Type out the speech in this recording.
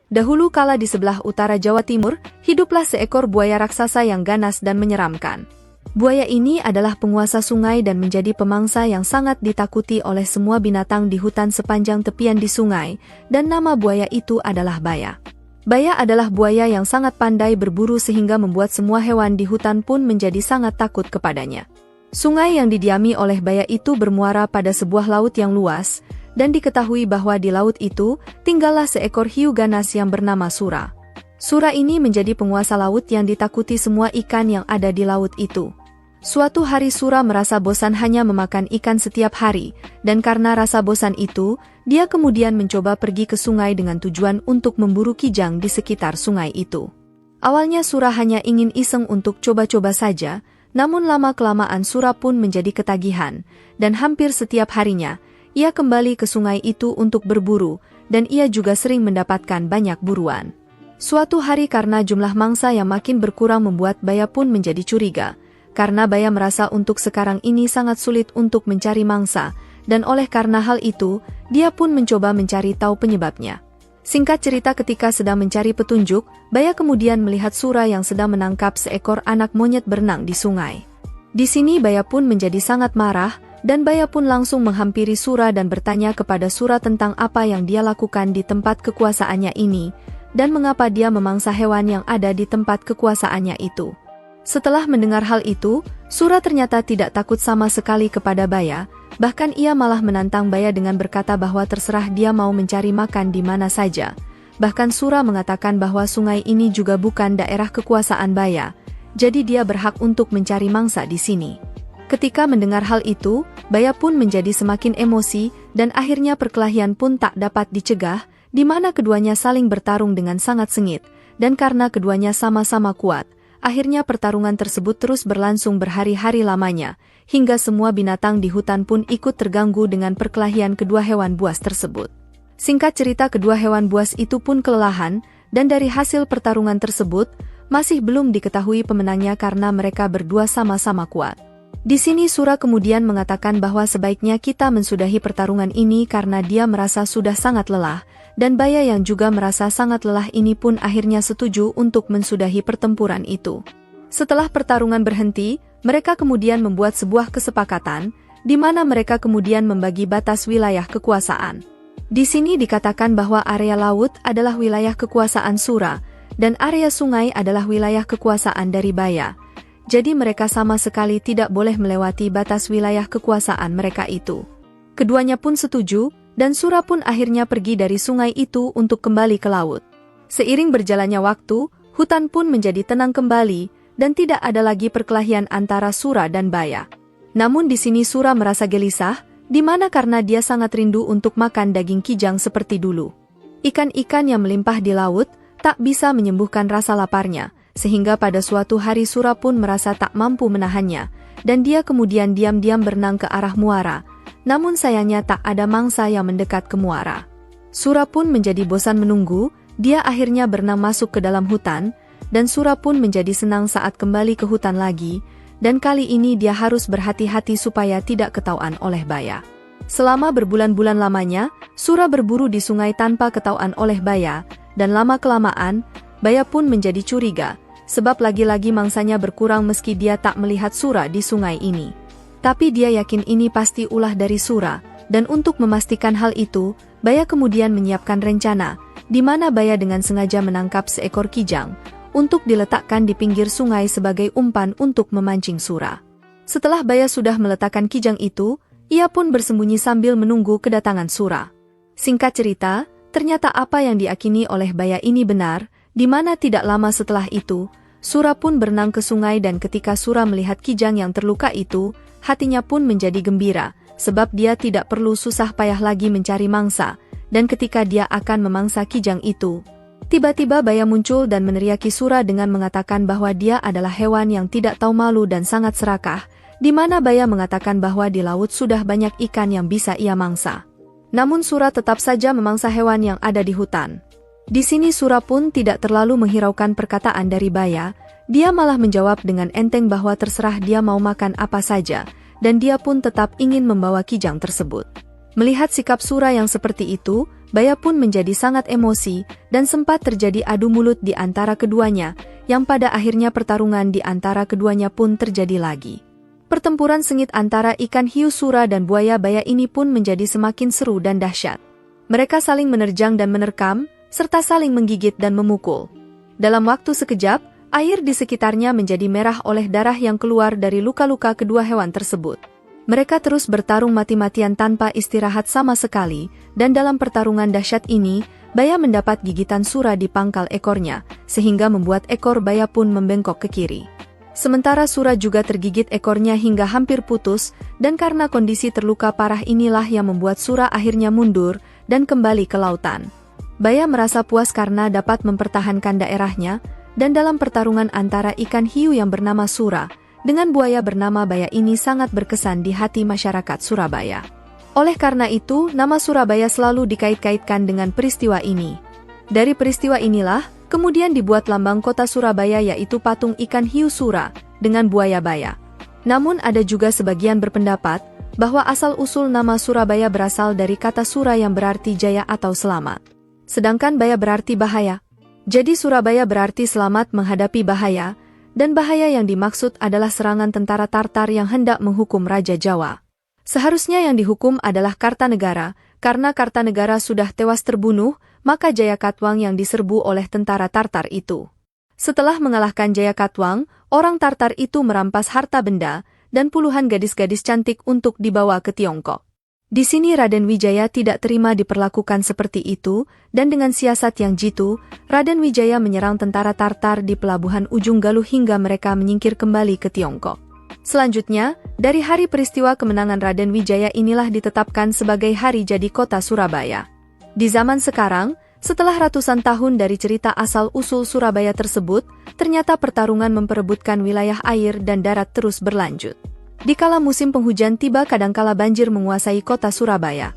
Dahulu kala di sebelah utara Jawa Timur, hiduplah seekor buaya raksasa yang ganas dan menyeramkan. Buaya ini adalah penguasa sungai dan menjadi pemangsa yang sangat ditakuti oleh semua binatang di hutan sepanjang tepian di sungai, dan nama buaya itu adalah Baya. Baya adalah buaya yang sangat pandai berburu sehingga membuat semua hewan di hutan pun menjadi sangat takut kepadanya. Sungai yang didiami oleh Baya itu bermuara pada sebuah laut yang luas, dan diketahui bahwa di laut itu tinggallah seekor hiu ganas yang bernama Sura. Sura ini menjadi penguasa laut yang ditakuti semua ikan yang ada di laut itu. Suatu hari Sura merasa bosan hanya memakan ikan setiap hari, dan karena rasa bosan itu, dia kemudian mencoba pergi ke sungai dengan tujuan untuk memburu kijang di sekitar sungai itu. Awalnya Sura hanya ingin iseng untuk coba-coba saja, namun lama-kelamaan Sura pun menjadi ketagihan, dan hampir setiap harinya, ia kembali ke sungai itu untuk berburu, dan ia juga sering mendapatkan banyak buruan. Suatu hari karena jumlah mangsa yang makin berkurang membuat Baya pun menjadi curiga, karena Baya merasa untuk sekarang ini sangat sulit untuk mencari mangsa, dan oleh karena hal itu, dia pun mencoba mencari tahu penyebabnya. Singkat cerita ketika sedang mencari petunjuk, Baya kemudian melihat Sura yang sedang menangkap seekor anak monyet berenang di sungai. Di sini Baya pun menjadi sangat marah, dan Baya pun langsung menghampiri Sura dan bertanya kepada Sura tentang apa yang dia lakukan di tempat kekuasaannya ini, dan mengapa dia memangsa hewan yang ada di tempat kekuasaannya itu. Setelah mendengar hal itu, Sura ternyata tidak takut sama sekali kepada Baya, bahkan ia malah menantang Baya dengan berkata bahwa terserah dia mau mencari makan di mana saja. Bahkan Sura mengatakan bahwa sungai ini juga bukan daerah kekuasaan Baya, jadi dia berhak untuk mencari mangsa di sini. Ketika mendengar hal itu, Baya pun menjadi semakin emosi, dan akhirnya perkelahian pun tak dapat dicegah, di mana keduanya saling bertarung dengan sangat sengit, dan karena keduanya sama-sama kuat, akhirnya pertarungan tersebut terus berlangsung berhari-hari lamanya, hingga semua binatang di hutan pun ikut terganggu dengan perkelahian kedua hewan buas tersebut. Singkat cerita kedua hewan buas itu pun kelelahan, dan dari hasil pertarungan tersebut, masih belum diketahui pemenangnya karena mereka berdua sama-sama kuat. Di sini Sura kemudian mengatakan bahwa sebaiknya kita mensudahi pertarungan ini karena dia merasa sudah sangat lelah, dan Baya yang juga merasa sangat lelah ini pun akhirnya setuju untuk mensudahi pertempuran itu. Setelah pertarungan berhenti, mereka kemudian membuat sebuah kesepakatan, di mana mereka kemudian membagi batas wilayah kekuasaan. Di sini dikatakan bahwa area laut adalah wilayah kekuasaan Sura, dan area sungai adalah wilayah kekuasaan dari Baya. Jadi mereka sama sekali tidak boleh melewati batas wilayah kekuasaan mereka itu. Keduanya pun setuju, dan Sura pun akhirnya pergi dari sungai itu untuk kembali ke laut. Seiring berjalannya waktu, hutan pun menjadi tenang kembali, dan tidak ada lagi perkelahian antara Sura dan Baya. Namun di sini Sura merasa gelisah, di mana karena dia sangat rindu untuk makan daging kijang seperti dulu. Ikan-ikan yang melimpah di laut, tak bisa menyembuhkan rasa laparnya, sehingga pada suatu hari Sura pun merasa tak mampu menahannya, dan dia kemudian diam-diam berenang ke arah muara, namun sayangnya tak ada mangsa yang mendekat ke muara. Sura pun menjadi bosan menunggu, dia akhirnya berenang masuk ke dalam hutan, dan Sura pun menjadi senang saat kembali ke hutan lagi, dan kali ini dia harus berhati-hati supaya tidak ketahuan oleh Baya. Selama berbulan-bulan lamanya, Sura berburu di sungai tanpa ketahuan oleh Baya, dan lama-kelamaan, Baya pun menjadi curiga, sebab lagi-lagi mangsanya berkurang meski dia tak melihat Sura di sungai ini. Tapi dia yakin ini pasti ulah dari Sura, dan untuk memastikan hal itu, Baya kemudian menyiapkan rencana, di mana Baya dengan sengaja menangkap seekor kijang, untuk diletakkan di pinggir sungai sebagai umpan untuk memancing Sura. Setelah Baya sudah meletakkan kijang itu, ia pun bersembunyi sambil menunggu kedatangan Sura. Singkat cerita, ternyata apa yang diyakini oleh Baya ini benar, di mana tidak lama setelah itu, Sura pun berenang ke sungai dan ketika Sura melihat kijang yang terluka itu, hatinya pun menjadi gembira, sebab dia tidak perlu susah payah lagi mencari mangsa, dan ketika dia akan memangsa kijang itu, tiba-tiba Baya muncul dan meneriaki Sura dengan mengatakan bahwa dia adalah hewan yang tidak tahu malu dan sangat serakah, di mana Baya mengatakan bahwa di laut sudah banyak ikan yang bisa ia mangsa. Namun Sura tetap saja memangsa hewan yang ada di hutan. Di sini Sura pun tidak terlalu menghiraukan perkataan dari Baya, dia malah menjawab dengan enteng bahwa terserah dia mau makan apa saja, dan dia pun tetap ingin membawa kijang tersebut. Melihat sikap Sura yang seperti itu, Baya pun menjadi sangat emosi, dan sempat terjadi adu mulut di antara keduanya, yang pada akhirnya pertarungan di antara keduanya pun terjadi lagi. Pertempuran sengit antara ikan hiu Sura dan buaya Baya ini pun menjadi semakin seru dan dahsyat. Mereka saling menerjang dan menerkam, serta saling menggigit dan memukul. Dalam waktu sekejap, air di sekitarnya menjadi merah oleh darah yang keluar dari luka-luka kedua hewan tersebut. Mereka terus bertarung mati-matian tanpa istirahat sama sekali, dan dalam pertarungan dahsyat ini, Baya mendapat gigitan Sura di pangkal ekornya, sehingga membuat ekor Baya pun membengkok ke kiri. Sementara Sura juga tergigit ekornya hingga hampir putus, dan karena kondisi terluka parah inilah yang membuat Sura akhirnya mundur dan kembali ke lautan. Baya merasa puas karena dapat mempertahankan daerahnya, dan dalam pertarungan antara ikan hiu yang bernama Sura dengan buaya bernama Baya ini sangat berkesan di hati masyarakat Surabaya. Oleh karena itu, nama Surabaya selalu dikait-kaitkan dengan peristiwa ini. Dari peristiwa inilah, kemudian dibuat lambang kota Surabaya yaitu patung ikan hiu Sura dengan buaya Baya. Namun ada juga sebagian berpendapat bahwa asal-usul nama Surabaya berasal dari kata Sura yang berarti jaya atau selamat. Sedangkan Baya berarti bahaya. Jadi Surabaya berarti selamat menghadapi bahaya, dan bahaya yang dimaksud adalah serangan tentara Tartar yang hendak menghukum Raja Jawa. Seharusnya yang dihukum adalah Kartanegara, karena Kartanegara sudah tewas terbunuh, maka Jayakatwang yang diserbu oleh tentara Tartar itu. Setelah mengalahkan Jayakatwang, orang Tartar itu merampas harta benda, dan puluhan gadis-gadis cantik untuk dibawa ke Tiongkok. Di sini Raden Wijaya tidak terima diperlakukan seperti itu, dan dengan siasat yang jitu, Raden Wijaya menyerang tentara Tartar di pelabuhan Ujung Galuh hingga mereka menyingkir kembali ke Tiongkok. Selanjutnya, dari hari peristiwa kemenangan Raden Wijaya inilah ditetapkan sebagai hari jadi kota Surabaya. Di zaman sekarang, setelah ratusan tahun dari cerita asal-usul Surabaya tersebut, ternyata pertarungan memperebutkan wilayah air dan darat terus berlanjut. Dikala musim penghujan tiba kadangkala banjir menguasai kota Surabaya.